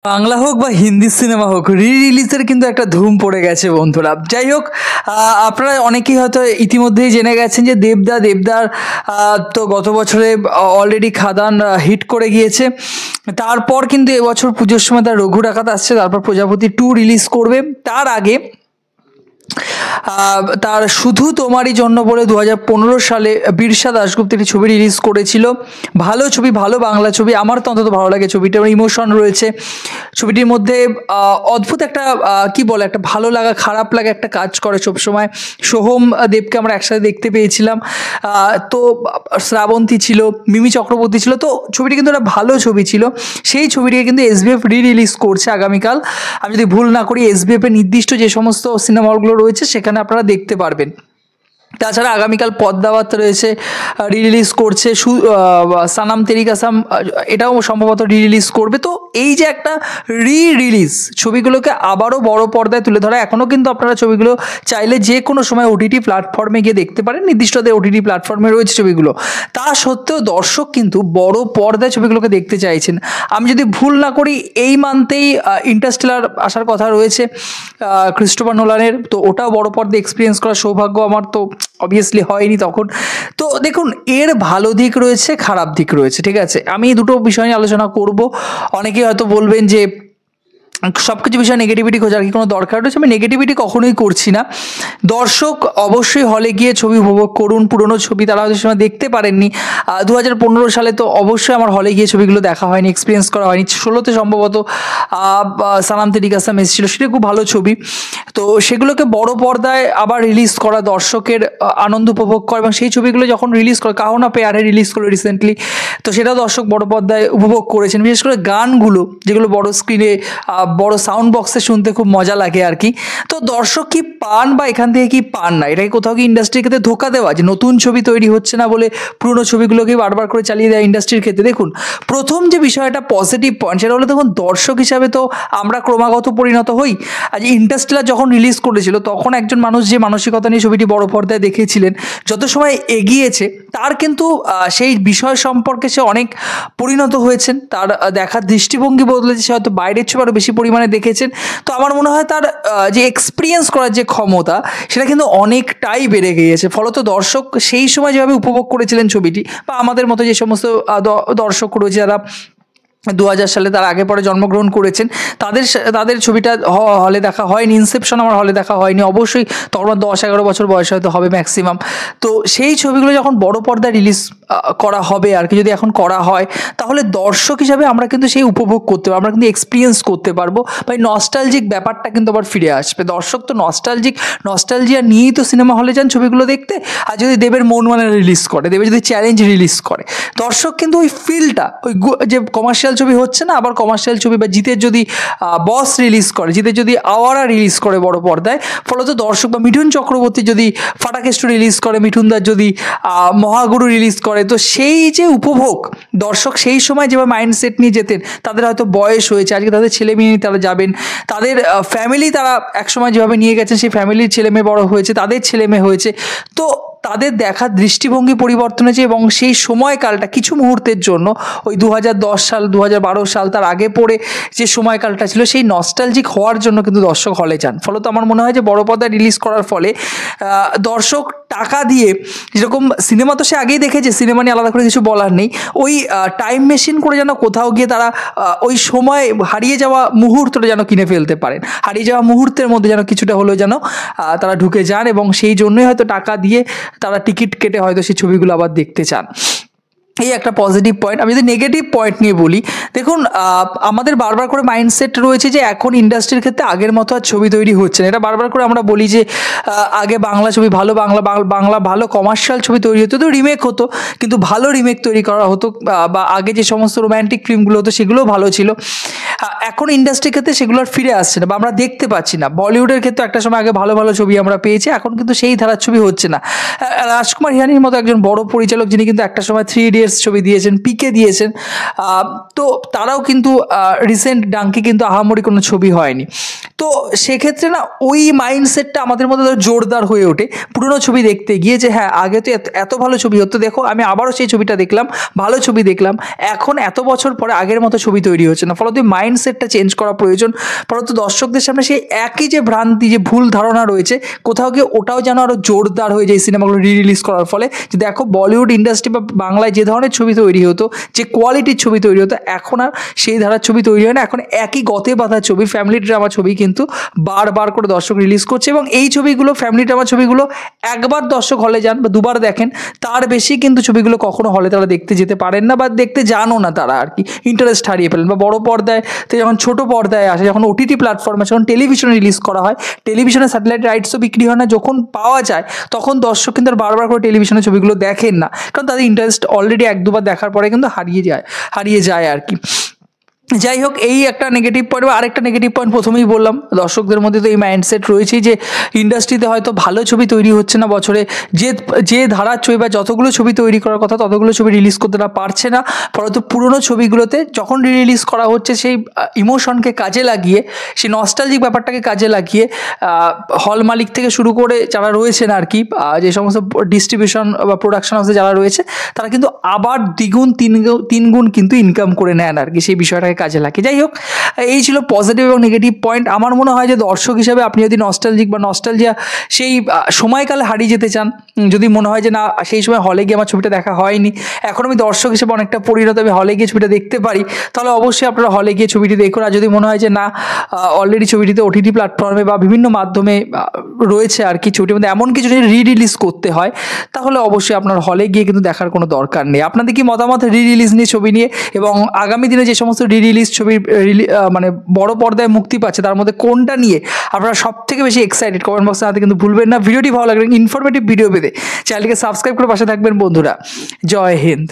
বাংলা হোক বা হিন্দি সিনেমা হোক, রিলিজের কিন্তু একটা ধুম পড়ে গেছে বন্ধুরা। যাই হোক, আপনারা অনেকেই হয়তো ইতিমধ্যেই জেনে গেছেন যে দেবদার তো গত বছরে অলরেডি খাদান হিট করে গিয়েছে। তারপর কিন্তু এবছর পুজোর সময় তার রঘু ডাকাত আসছে, তারপর প্রজাপতি 2 রিলিজ করবে। তার আগে তার শুধু তোমারই জন্য বলে 2015 সালে বিরসা দাশগুপ্ত একটি ছবি রিলিজ করেছিল। ভালো ছবি, ভালো বাংলা ছবি, আমার তো অন্তত ভালো লাগে ছবিটার ইমোশন রয়েছে ছবিটির মধ্যে। অদ্ভুত একটা কি বলে, একটা ভালো লাগা খারাপ লাগা একটা কাজ করে সবসময়। সোহম দেবকে আমরা একসাথে দেখতে পেয়েছিলাম, তো শ্রাবন্তী ছিল, মিমি চক্রবর্তী ছিল, তো ছবিটি কিন্তু একটা ভালো ছবি ছিল। সেই ছবিটিকে কিন্তু এসবিএফ রিলিজ করছে আগামীকাল, আমি যদি ভুল না করি। এসবিএফ এর নির্দিষ্ট যে সমস্ত সিনেমা হলগুলো রয়েছে সেখানে আপনারা দেখতে পারবেন। তাছাড়া আগামীকাল পদ্মাবত রয়েছে, রিলিজ করছে। সানাম তেরি কাসাম এটাও সম্ভবত রিলিজ করবে। তো এই যে একটা রিলিজ, ছবিগুলোকে আবারও বড় পর্দায় তুলে ধরা। এখনও কিন্তু আপনারা ছবিগুলো চাইলে যে কোনো সময় ওটিটি প্ল্যাটফর্মে গিয়ে দেখতে পারেন, নির্দিষ্ট ওটিটি প্ল্যাটফর্মে রয়েছে ছবিগুলো। তা সত্ত্বেও দর্শক কিন্তু বড় পর্দায় ছবিগুলোকে দেখতে চাইছেন। আমি যদি ভুল না করি এই মান্থেই ইন্টারস্টেলার আসার কথা রয়েছে ক্রিস্টোফার নোলানের, তো ওটাও বড় পর্দায় এক্সপিরিয়েন্স করার সৌভাগ্য আমার তো অবভিয়াসলি হয়নি তখন। তো দেখুন, এর ভালো দিক রয়েছে, খারাপ দিক রয়েছে, ঠিক আছে। আমি দুটো বিষয় নিয়ে আলোচনা করব। অনেকেই হয়তো বলবেন যে সব কিছু বিষয়ে নেগেটিভিটি খোঁজার কি কোনো দরকার রয়েছে। আমি নেগেটিভিটি কখনোই করছি না। দর্শক অবশ্যই হলে গিয়ে ছবি উপভোগ করুন। পুরনো ছবি তারা হয়তো সময় দেখতে পারেননি, 2015 সালে তো অবশ্যই আমার হলে গিয়ে ছবিগুলো দেখা হয়নি, এক্সপিরিয়েন্স করা হয়নি। 16তে সম্ভবত সানাম তেরি কাসাম এসেছিল, সেটা খুব ভালো ছবি। তো সেগুলোকে বড় পর্দায় আবার রিলিজ করা, দর্শকের আনন্দ উপভোগ করা, এবং সেই ছবিগুলো যখন রিলিজ করে, কাহো না পেয়ারে রিলিজ করলো রিসেন্টলি, তো সেটাও দর্শক বড় পর্দায় উপভোগ করেছেন। বিশেষ করে গানগুলো যেগুলো বড় স্ক্রিনে বড় সাউন্ড বক্সে শুনতে খুব মজা লাগে আর কি। তো দর্শক কি পান বা এখান থেকে কি পান না, এটাকে কোথাও কি ইন্ডাস্ট্রির ক্ষেত্রে ধোকা দেওয়া, যে নতুন ছবি তৈরি হচ্ছে না বলে পুরনো ছবিগুলোকে বারবার করে চালিয়ে দেয় ইন্ডাস্ট্রির ক্ষেত্রে? দেখুন, প্রথম যে বিষয়টা পজিটিভ পয়েন্ট, সেটা হলো দেখুন, দর্শক হিসাবে তো আমরা ক্রমাগত পরিণত হই। আজ ইন্টারস্টেলার যখন রিলিজ করেছিল তখন একজন মানুষ যে মানসিকতা নিয়ে ছবিটি বড় পর্দায় দেখেছিলেন, যত সময় এগিয়েছে তার কিন্তু সেই বিষয় সম্পর্কে সে অনেক পরিণত হয়েছেন। তার দেখার দৃষ্টিভঙ্গি বদলেছে, সে হয়তো বাইরের ছবি আরও বেশি পরিমাণে দেখেছেন। তো আমার মনে হয় তার যে এক্সপিরিয়েন্স করার যে ক্ষমতা, সেটা কিন্তু অনেকটাই বেড়ে গিয়েছে। ফলত দর্শক সেই সময় যেভাবে উপভোগ করেছিলেন ছবিটি, বা আমাদের মতো যে সমস্ত দর্শক রয়েছে যারা 2000 সালে তার আগে পরে জন্মগ্রহণ করেছেন, তাদের ছবিটা হলে দেখা হয়নি। ইনসেপশন আমার হলে দেখা হয়নি, অবশ্যই তখন 10-11 বছর বয়স হয়তো হবে ম্যাক্সিমাম। তো সেই ছবিগুলো যখন বড় পর্দায় রিলিজ করা হবে আর কি, যদি এখন করা হয়, তাহলে দর্শক হিসাবে আমরা কিন্তু সেই উপভোগ করতে পারবো, আমরা কিন্তু এক্সপিরিয়েন্স করতে পারবো, বা এই নস্টালজিক ব্যাপারটা কিন্তু আবার ফিরে আসবে। দর্শক তো নস্টালজিয়া নিয়েই তো সিনেমা হলে যান ছবিগুলো দেখতে। আর যদি দেবের মন মানে রিলিজ করে, দেবের যদি চ্যালেঞ্জ রিলিজ করে, দর্শক কিন্তু ওই ফিলটা, ওই যে কমার্শিয়াল ছবি হচ্ছে না, আবার কমার্শিয়াল ছবি বা জিতের যদি বস রিলিজ করে, জিতের যদি আওয়ারা রিলিজ করে বড় পর্দায়, ফলত দর্শক, বা মিঠুন চক্রবর্তী যদি ফাটাকেষ্ট রিলিজ করে, মিঠুনদার যদি মহাগুরু রিলিজ করে, তো সেই যে উপভোগ দর্শক সেই সময় যেভাবে মাইন্ডসেট নিয়ে যেতেন, তাদের হয়তো বয়স হয়েছে, আজকে তাদের ছেলে মেয়ে নিয়ে তারা যাবেন, তাদের ফ্যামিলি তারা একসময় যেভাবে নিয়ে গেছেন, সেই ফ্যামিলির ছেলে মেয়ে বড় হয়েছে, তাদের ছেলে মেয়ে হয়েছে, তো তাদের দেখার দৃষ্টিভঙ্গি পরিবর্তন হয়েছে। এবং সেই সময়কালটা কিছু মুহূর্তের জন্য, ওই 2010 সাল 2012 সাল তার আগে পড়ে যে সময়কালটা ছিল, সেই নস্টালজিক হওয়ার জন্য কিন্তু দর্শক হলে যান। ফলত আমার মনে হয় যে বড় পর্দায় রিলিজ করার ফলে দর্শক টাকা দিয়ে, যেরকম সিনেমা তো সে আগেই দেখেছে, সিনেমা নিয়ে আলাদা করে কিছু বলার নেই, ওই টাইম মেশিন করে যেন কোথাও গিয়ে তারা ওই সময় হারিয়ে যাওয়া মুহূর্তটা যেন কিনে ফেলতে পারেন, হারিয়ে যাওয়া মুহূর্তের মধ্যে যেন কিছুটা হলেও যেন তারা ঢুকে যান, এবং সেই জন্যই হয়তো টাকা দিয়ে তারা টিকিট কেটে হয়তো সেই ছবিগুলো আবার দেখতে চান। এই একটা পজিটিভ পয়েন্ট। আমি যদি নেগেটিভ পয়েন্ট নিয়ে বলি, দেখুন, আমাদের বারবার করে মাইন্ডসেট রয়েছে যে এখন ইন্ডাস্ট্রির ক্ষেত্রে আগের মতো আর ছবি তৈরি হচ্ছে না। এটা বারবার করে আমরা বলি যে আগে বাংলা ছবি ভালো, বাংলা ভালো কমার্শিয়াল ছবি তৈরি হতো, তো রিমেক হতো, কিন্তু ভালো রিমেক তৈরি করা হতো, বা আগে যে সমস্ত রোম্যান্টিক ফিল্মগুলো হতো সেগুলোও ভালো ছিল। এখন ইন্ডাস্ট্রির ক্ষেত্রে সেগুলো আর ফিরে আসছে না, বা আমরা দেখতে পাচ্ছি না। বলিউডের ক্ষেত্রে একটা সময় আগে ভালো ভালো ছবি আমরা পেয়েছি, এখন কিন্তু সেই ধারার ছবি হচ্ছে না। রাজকুমার হিরানির মতো একজন বড় পরিচালক, যিনি কিন্তু একটা সময় 3 ইডিয়টস ছবি দিয়েছেন, পিকে দিয়েছেন, তো তারাও কিন্তু রিসেন্ট ডাঙ্কি কিন্তু আহামরি কোনো ছবি হয়নি। তো সেক্ষেত্রে না ওই মাইন্ডসেটটা আমাদের মধ্যে জোরদার হয়ে ওঠে পুরনো ছবি দেখতে গিয়ে, যে হ্যাঁ আগে তো এত ভালো ছবি হতো, দেখো আমি আবারও সেই ছবিটা দেখলাম, ভালো ছবি দেখলাম, এখন এত বছর পরে আগের মতো ছবি তৈরি হচ্ছে না। ফলত মাইন্ডসেটটা চেঞ্জ করা প্রয়োজন। ফলত দর্শকদের সামনে সেই একই যে ভ্রান্তি, যে ভুল ধারণা রয়েছে, কোথাও গিয়ে ওটাও যেন আরও জোরদার হয়ে যায় সিনেমাগুলো রিলিজ করার ফলে। যে দেখো বলিউড ইন্ডাস্ট্রি বা বাংলায় যে ধরনের ছবি তৈরি হতো, যে কোয়ালিটির ছবি তৈরি হতো, এখন আর সেই ধারার ছবি তৈরি হয় না। এখন একই গতে বাঁধা ছবি, ফ্যামিলি ড্রামা ছবি কিন্তু বারবার করে দর্শক রিলিজ করছে। এবং এই ছবিগুলো, ফ্যামিলি ড্রামা ছবিগুলো একবার দর্শক হলে যান বা দুবার দেখেন, তার বেশি কিন্তু ছবিগুলো কখনো হলে তারা দেখতে যেতে পারেন না বা দেখতে জানো না তারা আর কি, ইন্টারেস্ট হারিয়ে ফেলেন। বা বড় পর্দায় তো যখন ছোট পর্দায় আসে, যখন ওটিটি প্ল্যাটফর্মে, যখন টেলিভিশনে রিলিজ করা হয়, টেলিভিশনে স্যাটেলাইট রাইটসও বিক্রি হয় না, যখন পাওয়া যায় তখন দর্শক কিন্তু আর বারবার করে টেলিভিশনে ছবিগুলো দেখেন না, কারণ তাদের ইন্টারেস্ট অলরেডি এক দুবার দেখার পরে কিন্তু হারিয়ে যায় আর কি। যাই হোক, এই একটা নেগেটিভ পয়েন্ট। বা আরেকটা নেগেটিভ পয়েন্ট প্রথমেই বললাম, দর্শকদের মধ্যে তো এই মাইন্ডসেট রয়েছেই যে ইন্ডাস্ট্রিতে হয়তো ভালো ছবি তৈরি হচ্ছে না, বছরে যে ধারার ছবি বা যতগুলো ছবি তৈরি করার কথা ততগুলো ছবি রিলিজ করতে পারছে না। ফলত পুরনো ছবিগুলোতে যখন রিলিজ করা হচ্ছে, সেই ইমোশনকে কাজে লাগিয়ে, সেই নস্টালজিক ব্যাপারটাকে কাজে লাগিয়ে হল মালিক থেকে শুরু করে যারা রয়েছেন আর কি, যে সমস্ত ডিস্ট্রিবিউশন বা প্রোডাকশন হাউসে যারা রয়েছে, তারা কিন্তু আবার দ্বিগুণ তিনগুণ কিন্তু ইনকাম করে নেন আর কি, সেই বিষয়টাকে কাজে লাগে। যাই হোক, এই ছিল পজিটিভ এবং নেগেটিভ পয়েন্ট। আমার মনে হয় যে দর্শক হিসাবে আপনি যদি নস্টালজিক বা নস্টালজিয়া সেই সময়কালে হারিয়ে যেতে চান, যদি মনে হয় যে না সেই সময় হলে গিয়ে আমার ছবিটা দেখা হয়নি, এখন আমি দর্শক হিসেবে অনেকটা পরিণত, আমি হলে গিয়ে ছবিটা দেখতে পারি, তাহলে অবশ্যই আপনারা হলে গিয়ে ছবিটি দেখুন। আর যদি মনে হয় যে না অলরেডি ছবিটিতে ওটিটি প্ল্যাটফর্মে বা বিভিন্ন মাধ্যমে রয়েছে আর কি, ছবিটির মধ্যে এমন কিছু যদি রিলিজ করতে হয়, তাহলে অবশ্যই আপনার হলে গিয়ে কিন্তু দেখার কোনো দরকার নেই। আপনাদের কি মতামত রিলিজ নিয়ে, ছবি নিয়ে, এবং আগামী দিনে যে সমস্ত রিলিজ ছবি মানে বড় পর্দায় মুক্তি পাচ্ছে, তার মধ্যে কোনটা নিয়ে আপনারা সব থেকে বেশি এক্সাইটেড, কমেন্ট বক্সে জানাতে কিন্তু ভুলবেন না। ভিডিওটি ভালো লাগলে ইনফরমেটিভ ভিডিও পেতে চ্যানেলকে সাবস্ক্রাইব করে পাশে থাকবেন বন্ধুরা। জয় হিন্দ।